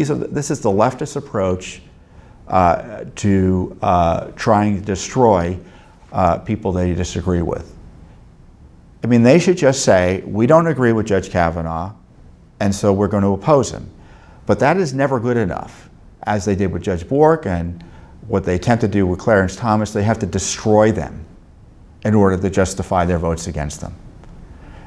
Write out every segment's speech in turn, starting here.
This is the leftist approach to trying to destroy people they disagree with. I mean, they should just say, we don't agree with Judge Kavanaugh, and so we're going to oppose him. But that is never good enough. As they did with Judge Bork and what they attempt to do with Clarence Thomas, they have to destroy them in order to justify their votes against them.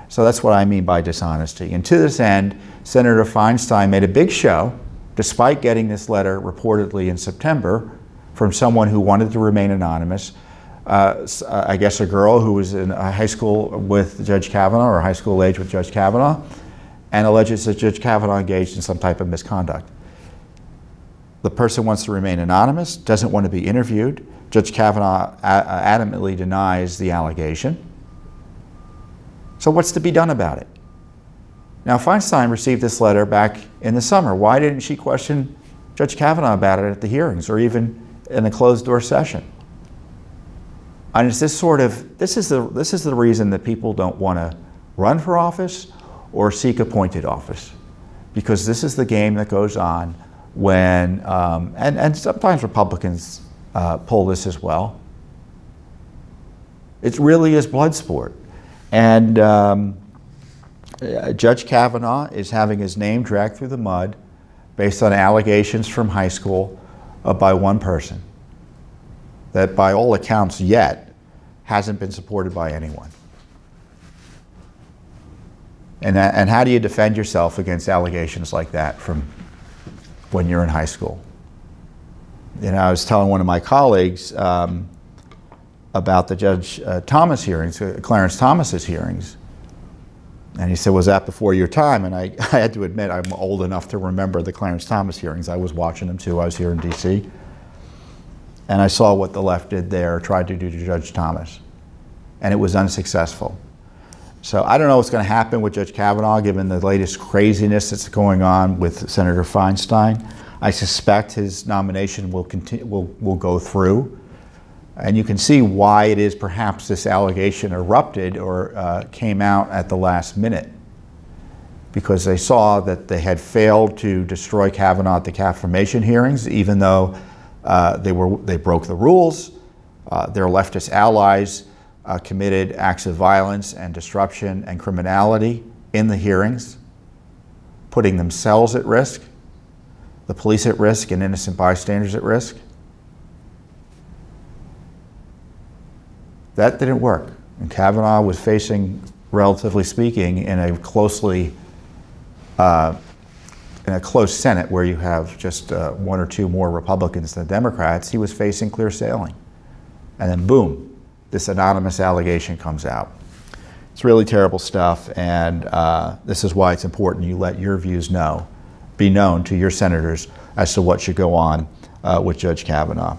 So that's what I mean by dishonesty. And to this end, Senator Feinstein made a big show, despite getting this letter reportedly in September from someone who wanted to remain anonymous, I guess a girl who was in high school with Judge Kavanaugh, or high school age with Judge Kavanaugh, and alleges that Judge Kavanaugh engaged in some type of misconduct. The person wants to remain anonymous, doesn't want to be interviewed. Judge Kavanaugh adamantly denies the allegation. So what's to be done about it? Now, Feinstein received this letter back in the summer. Why didn't she question Judge Kavanaugh about it at the hearings or even in a closed-door session? And it's this is the reason that people don't want to run for office or seek appointed office, because this is the game that goes on when, and sometimes Republicans pull this as well. It really is blood sport. And Judge Kavanaugh is having his name dragged through the mud based on allegations from high school by one person that by all accounts yet hasn't been supported by anyone. And how do you defend yourself against allegations like that from when you're in high school? You know, I was telling one of my colleagues about the Judge Thomas hearings, Clarence Thomas's hearings. And he said, was that before your time? And I had to admit, I'm old enough to remember the Clarence Thomas hearings. I was watching them too. I was here in DC. And I saw what the left did there, tried to do to Judge Thomas. And it was unsuccessful. So I don't know what's going to happen with Judge Kavanaugh, given the latest craziness that's going on with Senator Feinstein. I suspect his nomination will go through. And you can see why it is perhaps this allegation erupted or came out at the last minute. Because they saw that they had failed to destroy Kavanaugh at the confirmation hearings, even though they broke the rules. Their leftist allies committed acts of violence and disruption and criminality in the hearings, putting themselves at risk, the police at risk, and innocent bystanders at risk. That didn't work. And Kavanaugh was facing, relatively speaking, in a close Senate where you have just one or two more Republicans than Democrats. He was facing clear sailing. And then boom, this anonymous allegation comes out. It's really terrible stuff, and this is why it's important you let your views be known to your senators as to what should go on with Judge Kavanaugh.